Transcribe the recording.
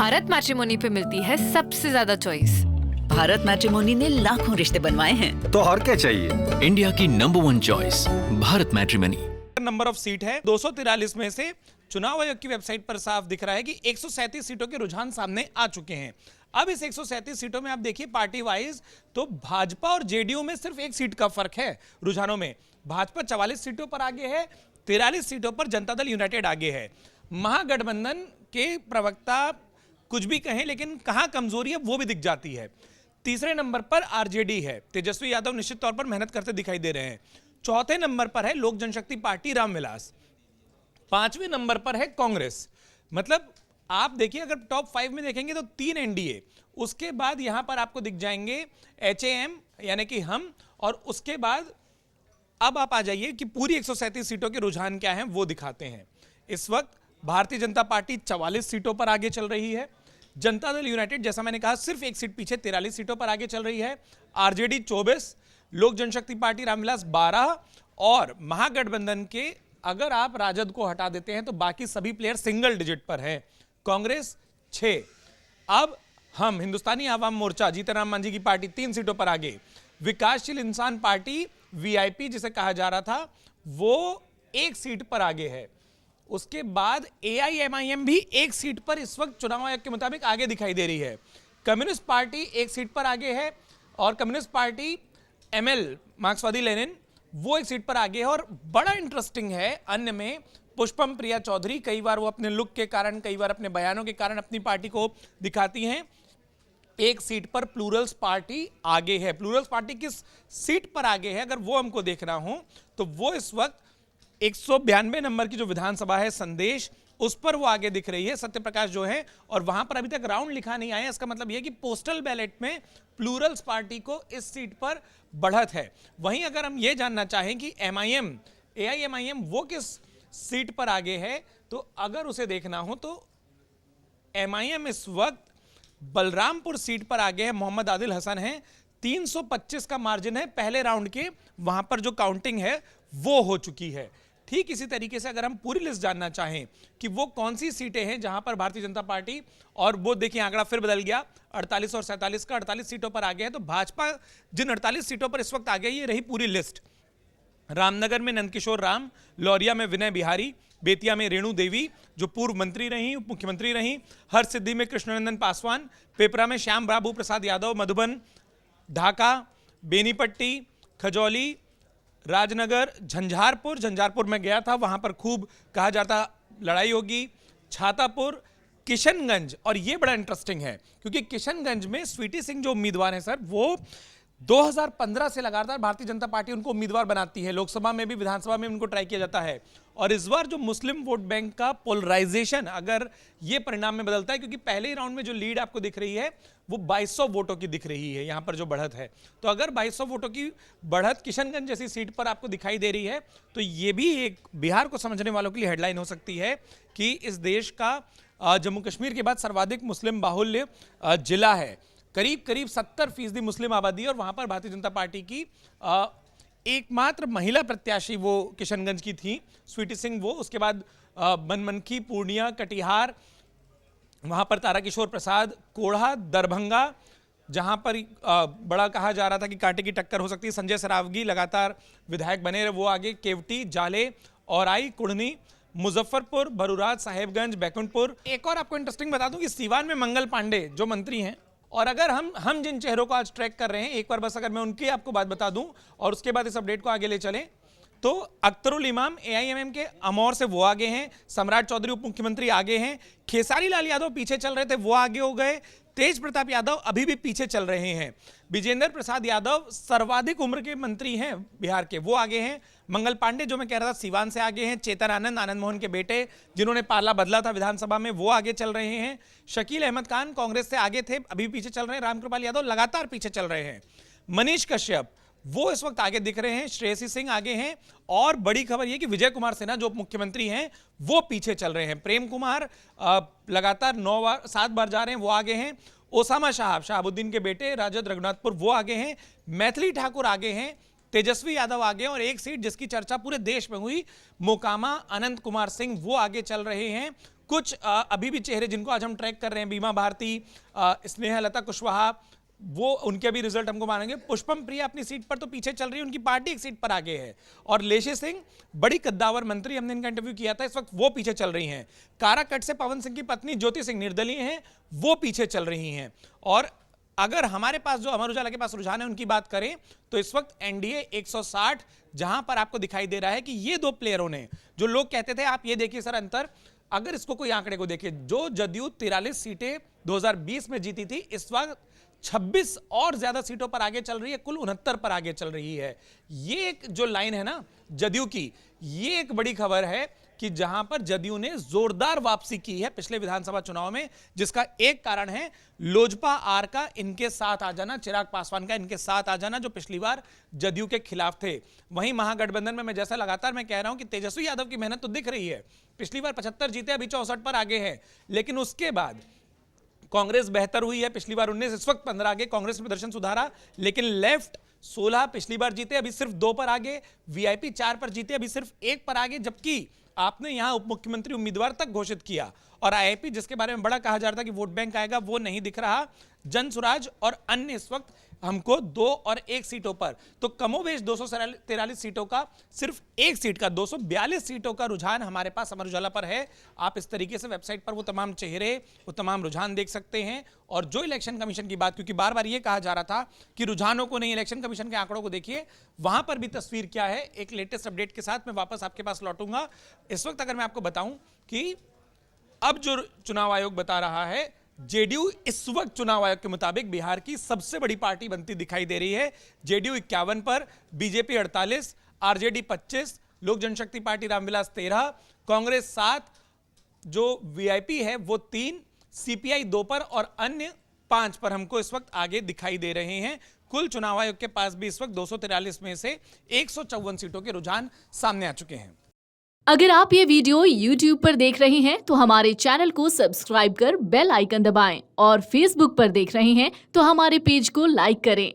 Bharat matrimony पे मिलती है सबसे ज्यादा चॉइस। भारत मैट्रिमोनी ने लाखों रिश्ते बनवाए हैं, तो और क्या चाहिए। इंडिया की number 1 choice Bharat matrimony. Number of seat है 243 में से चुनाव आयोग की वेबसाइट पर साफ दिख रहा है कि 137 सीटों के रुझान सामने आ चुके हैं। अब इस 137 सीटों में आप देखिए पार्टी वाइज तो भाजपा और जेडीयू में सिर्फ एक सीट का फर्क है रुझानों में। भाजपा 44 सीटों पर आगे है, 43 सीटों पर जनता दल यूनाइटेड आगे है। महागठबंधन के प्रवक्ता कुछ भी कहें लेकिन कहां कमजोरी है वो भी दिख जाती है। तीसरे नंबर पर आरजेडी है, तेजस्वी यादव निश्चित तौर पर मेहनत करते दिखाई दे रहे हैं। चौथे नंबर पर है लोक जनशक्ति पार्टी रामविलास। पांचवें नंबर पर है कांग्रेस। मतलब आप देखिए अगर टॉप 5 में देखेंगे तो 3 एनडीए, उसके बाद यहां पर आपको दिख जाएंगे एचएएम यानी कि हम, और उसके बाद अब आप आ जाइए कि पूरी 137 सीटों के रुझान क्या हैं वो दिखाते हैं। इस वक्त भारतीय जनता पार्टी 44 सीटों पर आगे चल रही है। जनता दल यूनाइटेड जैसा मैंने कहा सिर्फ एक सीट पीछे 43 सीटों पर आगे चल रही है। आरजेडी 24, लोक जनशक्ति पार्टी रामविलास 12 और महागठबंधन के अगर आप राजद को हटा देते हैं तो बाकी सभी प्लेयर सिंगल डिजिट पर हैं। कांग्रेस 6। अब हम हिंदुस्तानी आवाम मोर्चा जीतनराम मांझी की पार्टी 3 सीटों पर आगे। विकासशील इंसान पार्टी वीआईपी जिसे कहा जा रहा था वो 1 सीट पर आगे है। उसके बाद एआईएमआईएम भी 1 सीट पर इस वक्त चुनाव आयोग के मुताबिक आगे दिखाई दे रही है। कम्युनिस्ट पार्टी 1 सीट पर आगे है और कम्युनिस्ट पार्टी एमएल मार्क्सवादी लेनिन वो 1 सीट पर आगे है। और बड़ा इंटरेस्टिंग है अन्य में पुष्पम प्रिया चौधरी, कई बार वो अपने लुक के कारण, कई बार अपने बयानों के कारण अपनी पार्टी को दिखाती हैं। 1 सीट पर प्लूरल्स पार्टी आगे है। प्लूरल्स पार्टी किस सीट पर आगे है अगर वो हमको देखना हो तो वो इस वक्त 192 नंबर की जो विधानसभा है संदेश, उस पर वो आगे दिख रही है। सत्यप्रकाश जो है, और वहां पर अभी तक राउंड लिखा नहीं आया। इसका मतलब यह कि पोस्टल बैलेट में प्लूरल्स पार्टी को इस सीट पर बढ़त है। वहीं अगर हम ये जानना चाहें कि एमआईएम एआईएमआईएम वो किस सीट पर आगे है तो अगर उसे देखना हो तो एमआईएम इस वक्त बलरामपुर सीट पर आगे है। मोहम्मद आदिल हसन है, 325 का मार्जिन है। पहले राउंड के वहां पर जो काउंटिंग है वो हो चुकी है। ठीक इसी तरीके से अगर हम पूरी लिस्ट जानना चाहें कि वो कौन सी सीटें हैं जहां पर भारतीय जनता पार्टी, और वो देखिए आंकड़ा फिर बदल गया 48 और 47 का, 48 सीटों पर आगे है। तो भाजपा जिन 48 सीटों पर इस वक्त आ गई ये रही पूरी लिस्ट। रामनगर में नंदकिशोर राम, लौरिया में विनय बिहारी, बेतिया में रेणु देवी जो पूर्व मंत्री रही, उप मुख्यमंत्री रही, हरसिद्धि में कृष्णनंदन पासवान, पेपरा में श्याम बाबू प्रसाद यादव, मधुबन, ढाका, बेनीपट्टी, खजौली, राजनगर, झंझारपुर में गया था, वहां पर खूब कहा जाता लड़ाई होगी, छातापुर, किशनगंज। और ये बड़ा इंटरेस्टिंग है क्योंकि किशनगंज में स्वीटी सिंह जो उम्मीदवार हैं सर, वो 2015 से लगातार भारतीय जनता पार्टी उनको उम्मीदवार बनाती है। लोकसभा में भी, विधानसभा में उनको ट्राई किया जाता है। और इस बार जो मुस्लिम वोट बैंक का पोलराइजेशन अगर ये परिणाम में बदलता है, क्योंकि पहले ही राउंड में जो लीड आपको दिख रही है वो 2200 वोटों की दिख रही है यहां पर जो बढ़त है, तो अगर 2200 वोटों की बढ़त किशनगंज जैसी सीट पर आपको दिखाई दे रही है तो ये भी एक बिहार को समझने वालों के लिए हेडलाइन हो सकती है कि इस देश का जम्मू कश्मीर के बाद सर्वाधिक मुस्लिम बाहुल्य जिला है। करीब 70% मुस्लिम आबादी, और वहां पर भारतीय जनता पार्टी की एकमात्र महिला प्रत्याशी वो किशनगंज की थी, स्वीटी सिंह वो। उसके बाद बनमनखी, पूर्णिया, कटिहार, वहां पर ताराकिशोर प्रसाद, कोढ़ा, दरभंगा जहां पर बड़ा कहा जा रहा था कि कांटे की टक्कर हो सकती है। संजय सरावगी लगातार विधायक बने रहे, वो आगे। केवटी, जाले, औराई, कुढ़नी, मुजफ्फरपुर, बरूराज, साहेबगंज, बैकुंठपुर। एक और आपको इंटरेस्टिंग बता दूं कि सीवान में मंगल पांडे जो मंत्री हैं, और अगर हम जिन चेहरों को आज ट्रैक कर रहे हैं, एक बार बस अगर मैं उनकी आपको बात बता दूं और उसके बाद इस अपडेट को आगे ले चलें, तो अख्तरुल इमाम एआईएमएम के अमौर से वो आगे हैं, सम्राट चौधरी उप मुख्यमंत्री आगे हैं, खेसारी लाल यादव पीछे चल रहे थे वो आगे हो गए, तेज प्रताप यादव अभी भी पीछे चल रहे हैं, विजेंद्र प्रसाद यादव सर्वाधिक उम्र के मंत्री हैं बिहार के वो आगे हैं, मंगल पांडे जो मैं कह रहा था सीवान से आगे हैं, चेतन आनंद मोहन के बेटे जिन्होंने पाला बदला था विधानसभा में वो आगे चल रहे हैं, शकील अहमद खान कांग्रेस से आगे थे अभी पीछे चल रहे हैं, रामकृपाल यादव लगातार पीछे चल रहे हैं, मनीष कश्यप वो इस वक्त आगे दिख रहे हैं, श्रेयसी सिंह आगे हैं, और बड़ी खबर यह कि विजय कुमार सिन्हा जो उप मुख्यमंत्री हैं वो पीछे चल रहे हैं, प्रेम कुमार लगातार 7 बार जा रहे हैं वो आगे हैं, ओसामा शहाबुद्दीन के बेटे राजद रघुनाथपुर वो आगे हैं, मैथिली ठाकुर आगे हैं, तेजस्वी यादव आगे, और एक सीट जिसकी चर्चा पूरे देश में हुई मोकामा अनंत कुमार सिंह वो आगे चल रहे हैं, कुछ अभी भी चेहरे जिनको आज हम ट्रैक कर रहे हैं, बीमा भारती, स्नेहलता कुशवाहा, वो उनके अभी रिजल्ट हमको मानेंगे। पुष्पम प्रिया अपनी सीट पर तो पीछे चल रही है, उनकी पार्टी एक सीट पर आगे है। और लेशी सिंह, बड़ी कद्दावर मंत्री, हमने इनका इंटरव्यू किया था, इस वक्त वो पीछे चल रही हैं। काराकट से पवन सिंह की पत्नी ज्योति सिंह निर्दलीय हैं, वो पीछे चल रही हैं। और अगर हमारे पास जो अमर उजाला के पास रुझान है उनकी बात करें तो इस वक्त एनडीए 160, जहां पर आपको दिखाई दे रहा है कि ये दो प्लेयरों ने, जो लोग कहते थे, आप ये देखिए सर अंतर, अगर इसको कोई आंकड़े को देखिए, जो जदयू 43 सीटें 2020 में जीती थी, इस वक्त 26 और ज्यादा सीटों पर आगे चल रही है, कुल 69 पर आगे चल रही है। ये एक जो लाइन है ना जदयू की, ये एक बड़ी खबर है कि जहां पर जदयू ने जोरदार वापसी की है पिछले विधानसभा चुनाव में, जिसका एक कारण है लोजपा आर का इनके साथ आ जाना, चिराग पासवान का इनके साथ आ जाना, जो पिछली बार जदयू के खिलाफ थे। वहीं महागठबंधन में मैं जैसा लगातार मैं कह रहा हूं कि तेजस्वी यादव की मेहनत तो दिख रही है, पिछली बार 75 जीते, अभी 64 पर आगे है, लेकिन उसके बाद कांग्रेस बेहतर हुई है, पिछली बार 19, इस वक्त 15 आगे, कांग्रेस ने प्रदर्शन सुधारा, लेकिन लेफ्ट 16 पिछली बार जीते, अभी सिर्फ 2 पर आगे, वीआईपी 4 पर जीते, अभी सिर्फ 1 पर आगे, जबकि आपने यहां उप मुख्यमंत्री उम्मीदवार तक घोषित किया। और आईआईपी, जिसके बारे में बड़ा कहा जा रहा था कि वोट बैंक आएगा, वो नहीं दिख रहा। जन स्वराज और अन्य इस वक्त हमको 2 और 1 सीटों पर, तो कमोबेश 243 सीटों का सिर्फ 1 सीट का 242 सीटों का रुझान हमारे पास अमर उजाला पर है। आप इस तरीके से वेबसाइट पर वो तमाम चेहरे, वो तमाम रुझान देख सकते हैं। और जो इलेक्शन कमीशन की बात, क्योंकि बार बार ये कहा जा रहा था कि रुझानों को नहीं, इलेक्शन कमीशन के आंकड़ों को देखिए, वहां पर भी तस्वीर क्या है, एक लेटेस्ट अपडेट के साथ मैं वापस आपके पास लौटूंगा। इस वक्त अगर मैं आपको बताऊं कि अब जो चुनाव आयोग बता रहा है, जेडीयू इस वक्त चुनाव आयोग के मुताबिक बिहार की सबसे बड़ी पार्टी बनती दिखाई दे रही है। जेडीयू 51 पर, बीजेपी 48, आरजेडी 25, लोक जनशक्ति पार्टी रामविलास 13, कांग्रेस 7, जो वीआईपी है वो 3, सीपीआई 2 पर और अन्य 5 पर हमको इस वक्त आगे दिखाई दे रहे हैं। कुल चुनाव आयोग के पास भी इस वक्त 243 में से 154 सीटों के रुझान सामने आ चुके हैं। अगर आप ये वीडियो YouTube पर देख रहे हैं तो हमारे चैनल को सब्सक्राइब कर बेल आइकन दबाएं और Facebook पर देख रहे हैं तो हमारे पेज को लाइक करें।